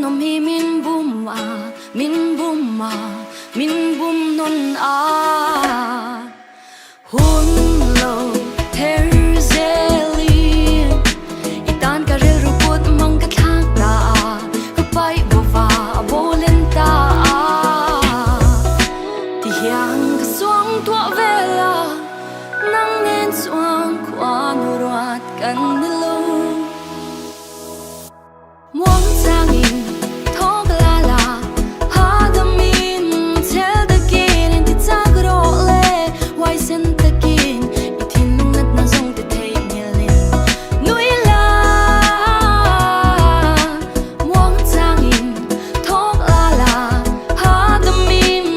nom hi min bum non a hun lo her zeli itan ka rel ruput mang ka thak ta ka pai bo va bo len ta ti hiang ka suang tua vela nang nen suang khua nu ruat kan ni lo muang thangin thok la la ha da min tel da kin in ti tak ro le wai sen ta kin i thin lung nat na zong te thei ngelin nui la muang thangin thok la la ha da min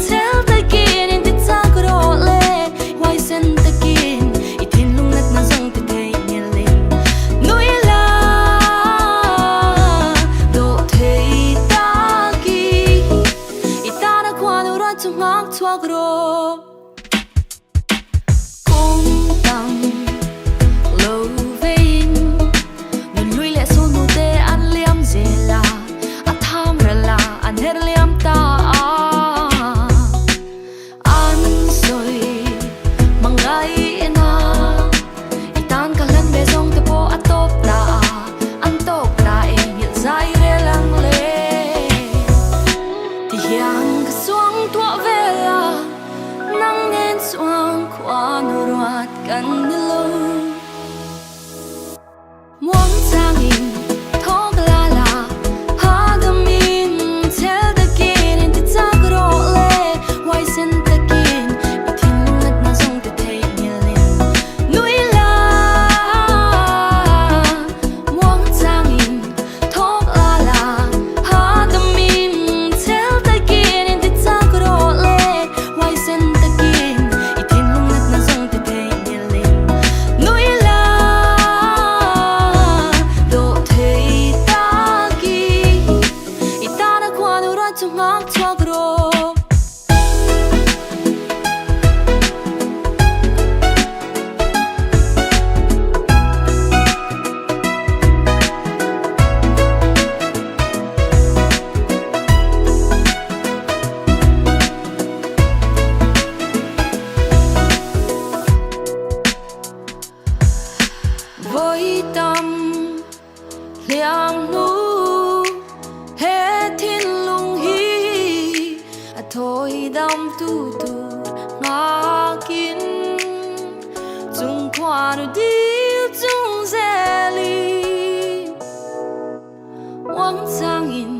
tel da kin in ti tak ro le wai sen ta kin i thin lung nat na zong te thei ngelin nui la ngak thuak ro kung tang lo vein nun lui le so nu te an liam zela a tham ra la an her liam ta an soi mangai na itan ka lan be zong te po atop ta an tok ta e ngil zai re lang le ti hiang ka suang tua vela nang nen suang khua nu ruat kan ni lo muang thangin thok la la ha da min tel da kin in ti tak ro le wai sen ta kin i thin lung nat na zong te thei ngelin nui la muang thangin thok la la ha da min tel da kin in ti tak ro le wai sen ta kin i thin lung nat na zong te thei ngelin nui la do thei ta ki i ta na khwa nu ra chu ngak thuak ro voi tam LIAMHNU he thin lung hi a thoi dam tu tu nga kin chung khwa nu dil chung zeli wang thangin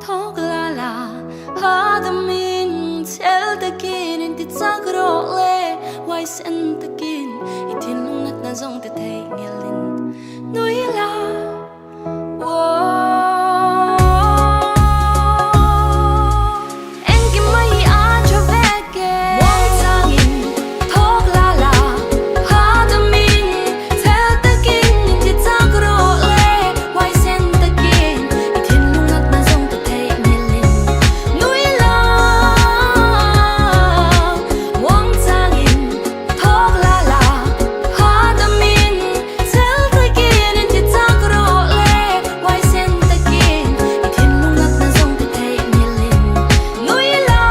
thok la la ha da min tel da kin in ti tak ro le wai sen ta kin i thin lung nat na zong te thei ngelin nui la en ki mai a cho veke wang thangin thok la la ha da min tel ta kin in ti tak ro le wai sen ta kin i thin lung nat na zong te thei ngelin nui la wang thangin thok la la ha da min tel ta kin in ti tak ro le wai sen ta kin i thin lung nat na zong te thei ngelin nui la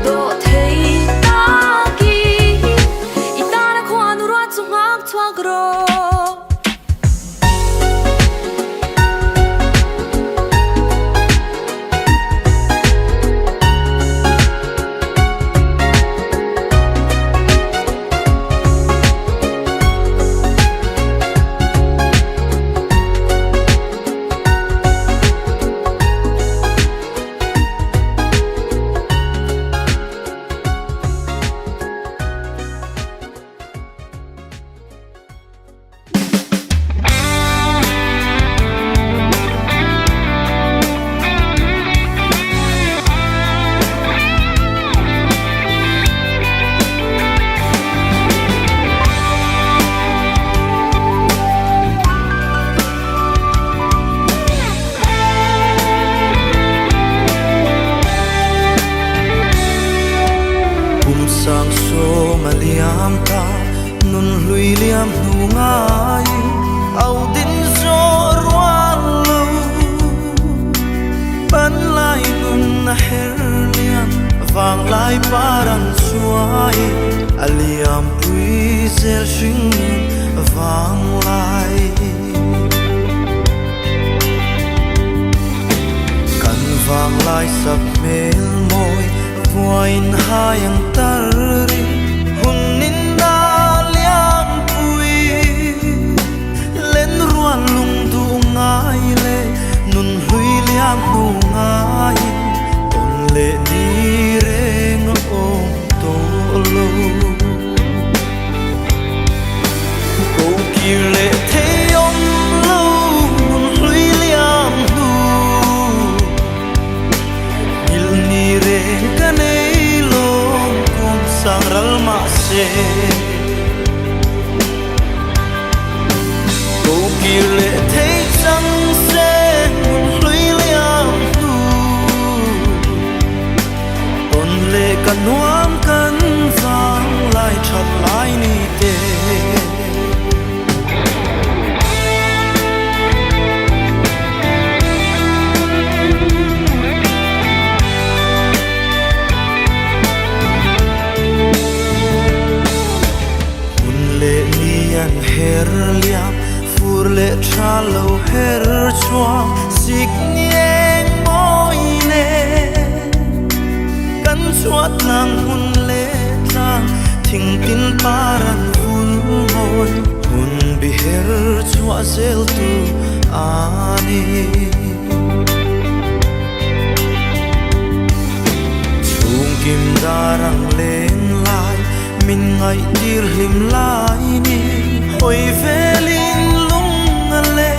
do thei ta ki i ta na khwa nu ra chu ngak thuak ro sang so ma liam ta NUNHLUI LIAMHNU ngai au din zo ruan lu vang lai sập mel môi voin hayang tari hun nin na liang pui lên ruan lung du ngai le nun hui liang nu ngai ton le ni reng ôm to lo cô kia lệ thế ông lâu nun hui liang nu il ni re kanei lo kum sang ral ma se cô kia lệ thế chẳng se nun hui liang nu ton lệ kan nuam kan vang lai chat lai ni te her liam fur le tra lo her chua sig nieng moi ne kan chuat lang hun le tlang thing tin paran hun ngoi hun bi her chua zel tu ani chung kim darang leng lai min ngai tir him lai ni oi velin lung ale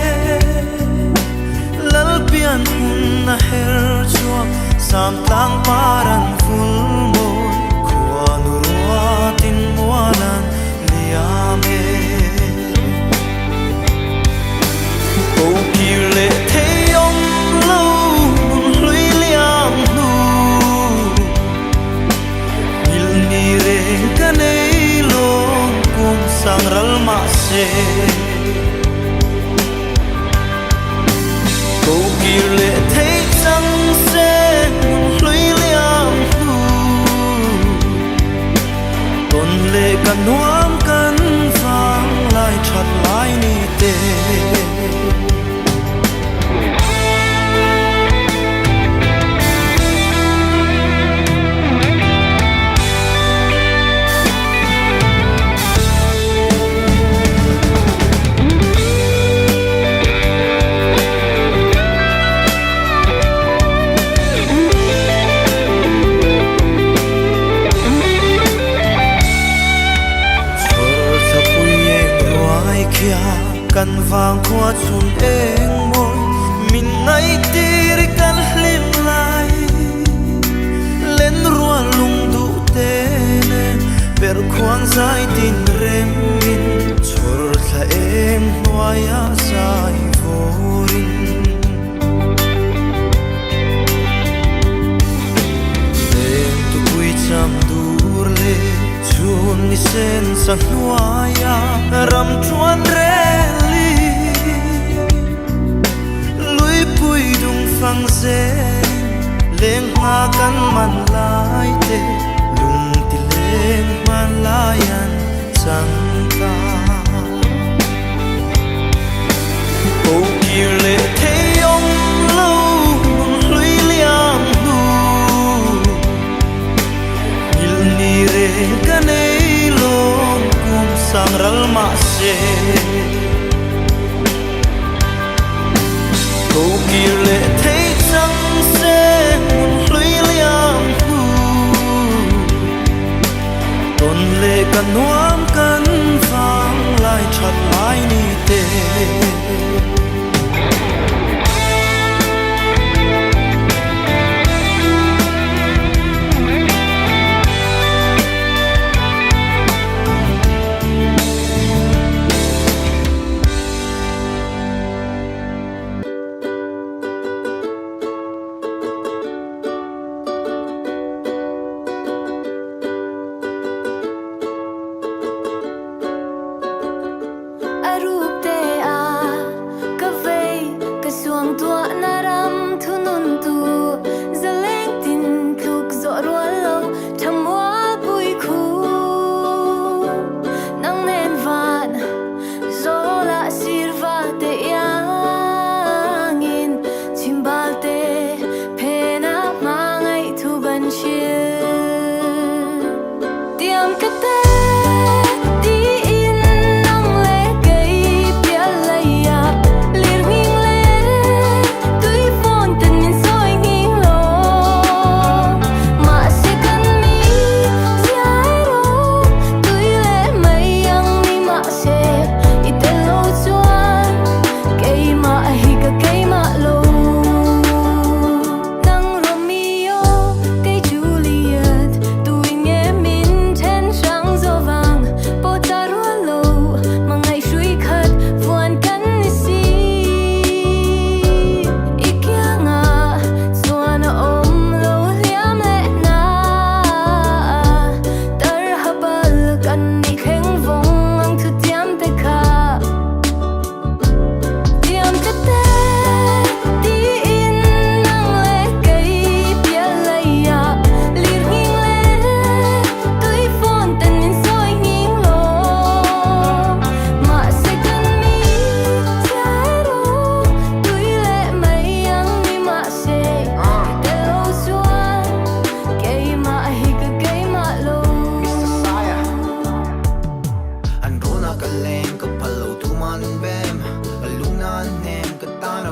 lal pian hun na her chua sam tlang paran ful moi khua nu ro tin mualan liame cô kia lệ thế ông lâu lui liam nu il ni re kanei lo kum sang ral ma se cô kia lệ thế chẳng se lui liam nu ton lệ kan nuam kan vang lai chat lai ni te kan vang khua chun eng môi min ngai tir kan hlim lai lên ruan lung du te ne per khoang zai tin rem min chor tha em noaya sai voin em tu pui cham dur le chun ni sen sang noaya ram chuan re fang ze leng ma kan man lai te lung ti leng man layan chang ta cô kia lệ thế ông lâu lui liam nu il ni re kanei lo kum sang ral ma se cô kia lệ thế chẳng se lui liam nu ton lệ kan nuam kan vang lai chat lai ni te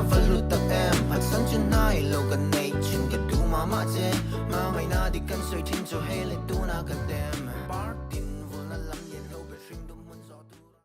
ฟันลุตักแอมหัดสันจุนนายโลกันในชินกันดูมาเจมาไงนาดิกันสวยทิ้งโจเฮเลตูนากันเต็มปาร์ติน